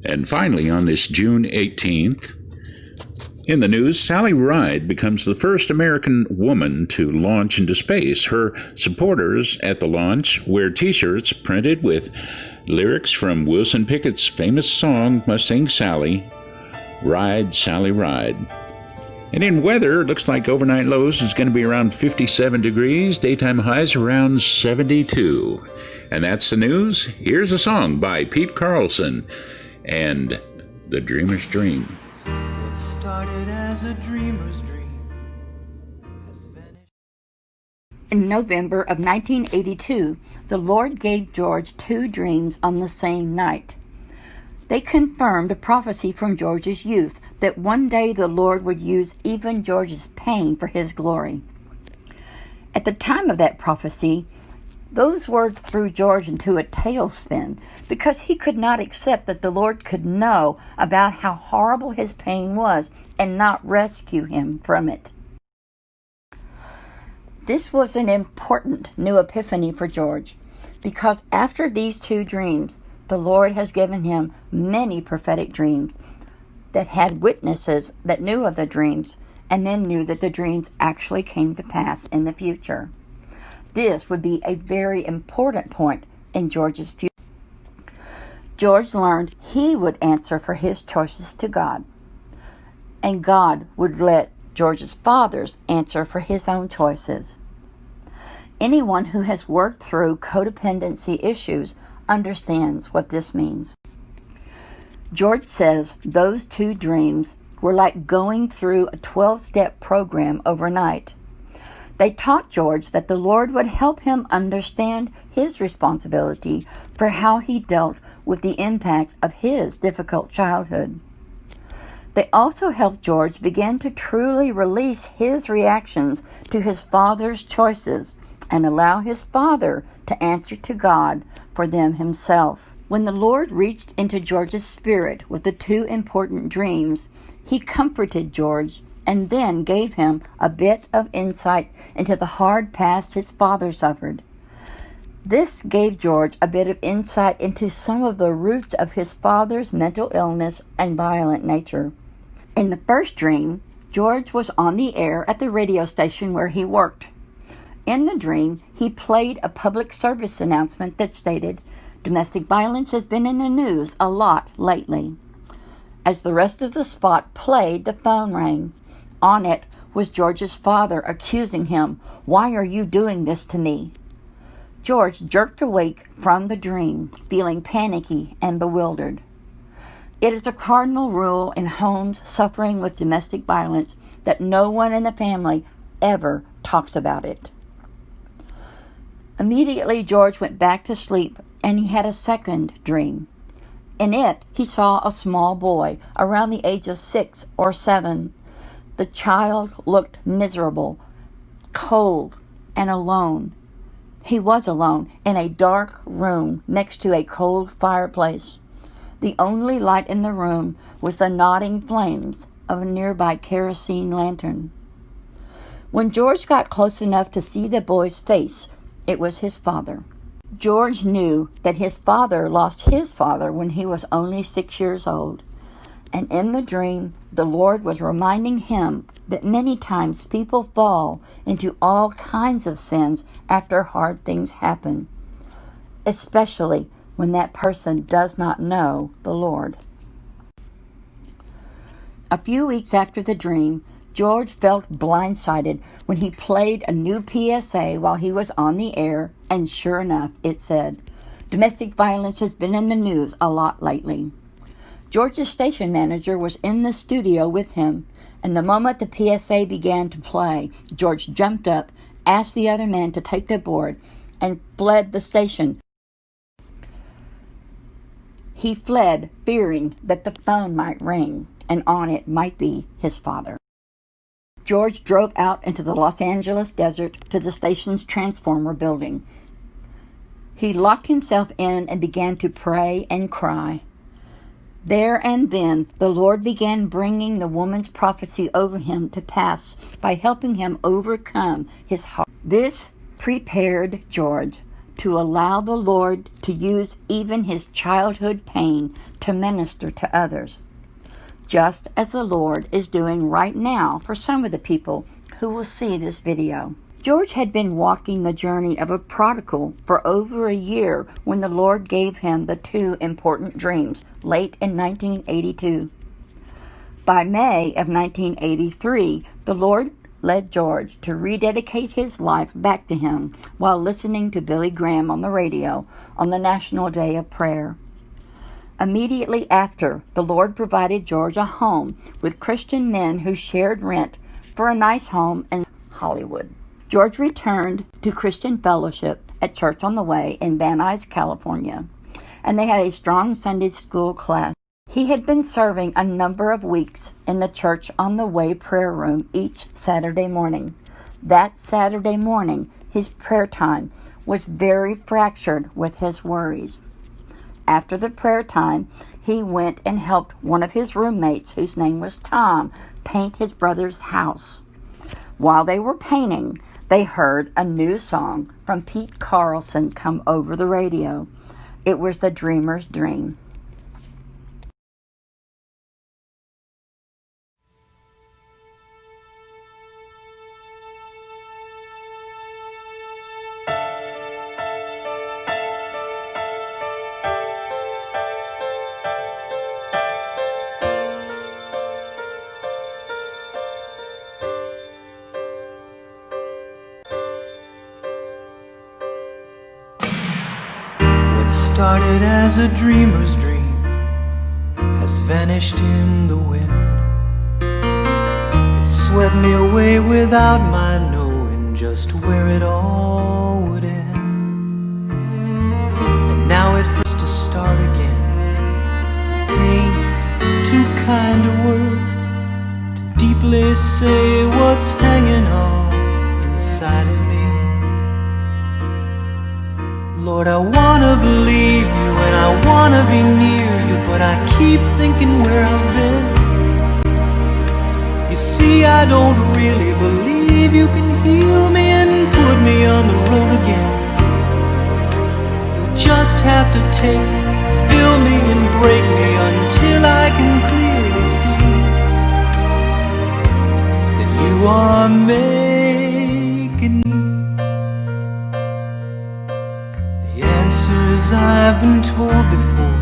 And finally, on this June 18th, in the news, Sally Ride becomes the first American woman to launch into space. Her supporters at the launch wear T-shirts printed with lyrics from Wilson Pickett's famous song, Mustang Sally, Ride, Sally, Ride. And in weather, it looks like overnight lows is going to be around 57 degrees, daytime highs around 72. And that's the news. Here's a song by Pete Carlson and The Dreamer's Dream. What started as a dreamer's dream has vanished. In November of 1982, the Lord gave George 2 dreams on the same night. They confirmed a prophecy from George's youth that one day the Lord would use even George's pain for his glory. At the time of that prophecy, those words threw George into a tailspin because he could not accept that the Lord could know about how horrible his pain was and not rescue him from it. This was an important new epiphany for George because after these 2 dreams, the Lord has given him many prophetic dreams that had witnesses that knew of the dreams and then knew that the dreams actually came to pass in the future. This would be a very important point in George's future. George learned he would answer for his choices to God, and God would let George's fathers answer for his own choices. Anyone who has worked through codependency issues understands what this means. George says those 2 dreams were like going through a 12-step program overnight. They taught George that the Lord would help him understand his responsibility for how he dealt with the impact of his difficult childhood. They also helped George begin to truly release his reactions to his father's choices and allow his father to answer to God for them himself. When the Lord reached into George's spirit with the 2 important dreams, he comforted George and then gave him a bit of insight into the hard past his father suffered. This gave George a bit of insight into some of the roots of his father's mental illness and violent nature. In the first dream, George was on the air at the radio station where he worked. In the dream, he played a public service announcement that stated, "Domestic violence has been in the news a lot lately." As the rest of the spot played, the phone rang. On it was George's father accusing him, "Why are you doing this to me?" George jerked awake from the dream, feeling panicky and bewildered. It is a cardinal rule in homes suffering with domestic violence that no one in the family ever talks about it. Immediately, George went back to sleep, and he had a second dream. In it, he saw a small boy around the age of 6 or 7. The child looked miserable, cold, and alone. He was alone in a dark room next to a cold fireplace. The only light in the room was the nodding flames of a nearby kerosene lantern. When George got close enough to see the boy's face, it was his father. George knew that his father lost his father when he was only 6 years old. And in the dream, the Lord was reminding him that many times people fall into all kinds of sins after hard things happen, especially when that person does not know the Lord. A few weeks after the dream, George felt blindsided when he played a new PSA while he was on the air, and sure enough, it said, "Domestic violence has been in the news a lot lately." George's station manager was in the studio with him, and the moment the PSA began to play, George jumped up, asked the other man to take the board, and fled the station. He fled, fearing that the phone might ring, and on it might be his father. George drove out into the Los Angeles desert to the station's transformer building. He locked himself in and began to pray and cry. There and then, the Lord began bringing the woman's prophecy over him to pass by helping him overcome his heart. This prepared George to allow the Lord to use even his childhood pain to minister to others, just as the Lord is doing right now for some of the people who will see this video. George had been walking the journey of a prodigal for over a year when the Lord gave him the two important dreams late in 1982. By May of 1983, the Lord led George to rededicate his life back to him while listening to Billy Graham on the radio on the National Day of Prayer. Immediately after, the Lord provided George a home with Christian men who shared rent for a nice home in Hollywood. George returned to Christian fellowship at Church on the Way in Van Nuys, California, and they had a strong Sunday school class. He had been serving a number of weeks in the Church on the Way prayer room each Saturday morning. That Saturday morning, his prayer time was very fractured with his worries. After the prayer time, he went and helped one of his roommates, whose name was Tom, paint his brother's house. While they were painting, they heard a new song from Pete Carlson come over the radio. It was The Dreamer's Dream. What started as a dreamer's dream has vanished in the wind. It swept me away without my knowing just where it all would end. And now it has to start again. Pain's too kind a word to deeply say what's hanging on inside of me. Lord, I wanna believe you and I wanna be near you, but I keep thinking where I've been. You see, I don't really believe you can heal me and put me on the road again. You'll just have to take me, fill me and break me until I can clearly see that you are making me. Answers I've been told before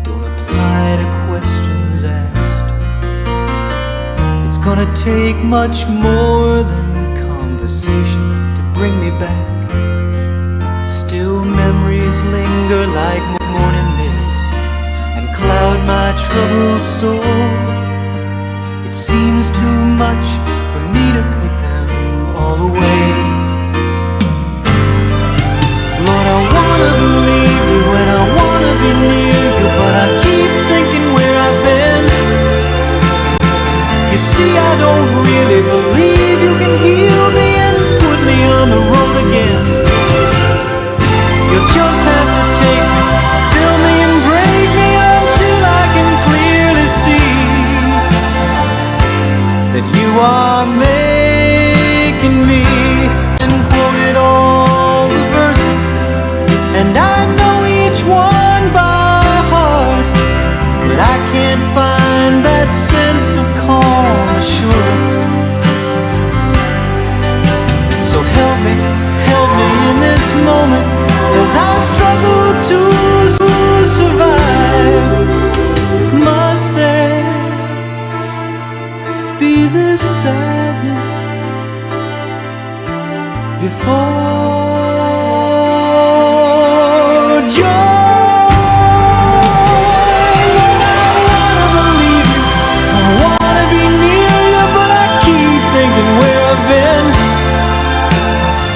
don't apply to questions asked. It's gonna take much more than conversation to bring me back. Still memories linger like morning mist and cloud my troubled soul. It seems too much for me to put them all away. Lord, I wanna believe you and I wanna be near you, but I keep thinking where I've been. You see, I don't really believe you can heal me and put me on the road again. You'll just have to take me, fill me and break me until I can clearly see that you are making me. And quoted all the verses, and I know each one by heart, but I can't find that sense of calm assurance. So help me in this moment as I struggle to survive. Must there be this sadness before joy?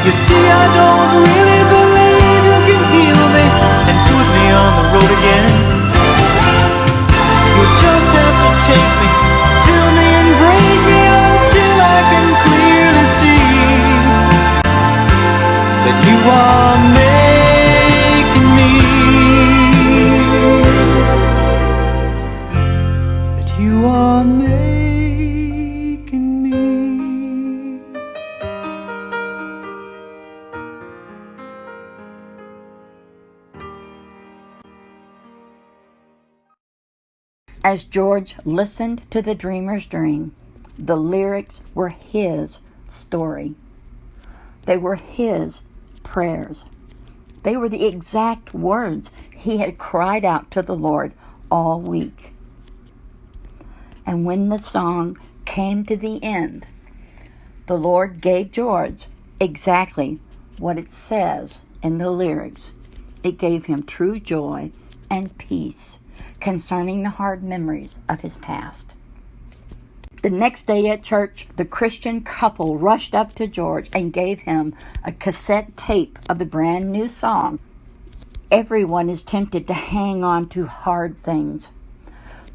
You see, I don't really believe you can heal me and put me on the road again. You'll just have to take me, fill me and break me until I can clearly see that you are making me, that you are making me. As George listened to the dreamer's dream, the lyrics were his story. They were his prayers. They were the exact words he had cried out to the Lord all week. And when the song came to the end, the Lord gave George exactly what it says in the lyrics. It gave him true joy and peace concerning the hard memories of his past. The next day at church, the Christian couple rushed up to George and gave him a cassette tape of the brand new song. Everyone is tempted to hang on to hard things.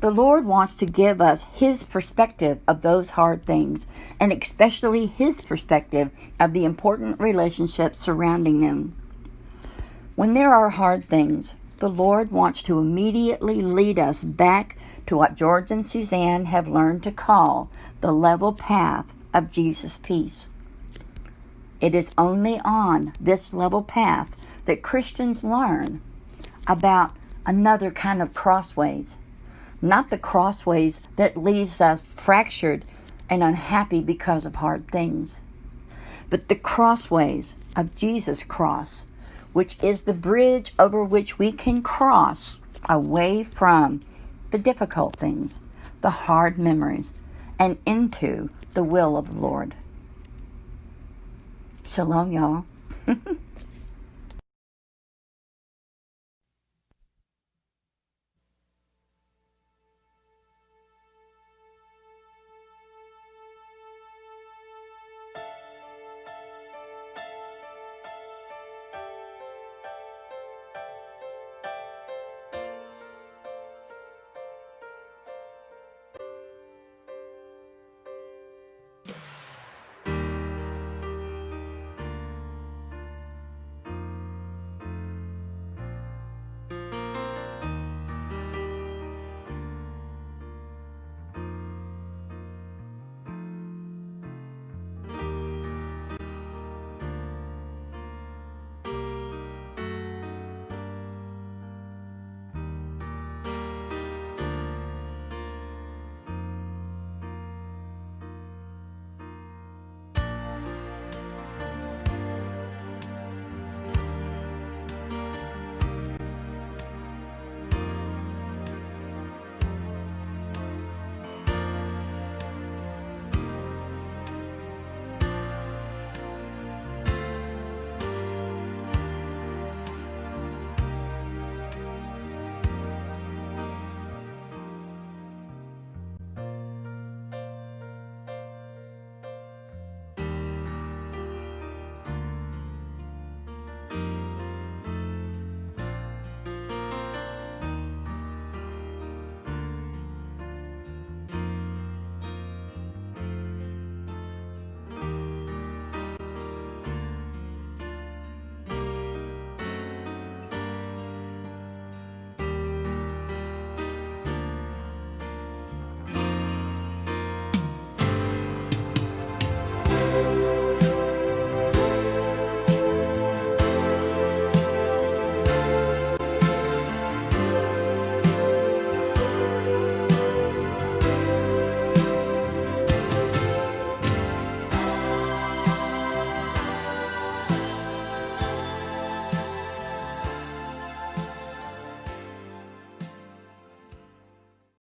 The Lord wants to give us His perspective of those hard things, and especially His perspective of the important relationships surrounding them. When there are hard things, the Lord wants to immediately lead us back to what George and Suzanne have learned to call the level path of Jesus' peace. It is only on this level path that Christians learn about another kind of crossways. Not the crossways that leaves us fractured and unhappy because of hard things, but the crossways of Jesus' cross, which is the bridge over which we can cross away from the difficult things, the hard memories, and into the will of the Lord. Shalom, y'all.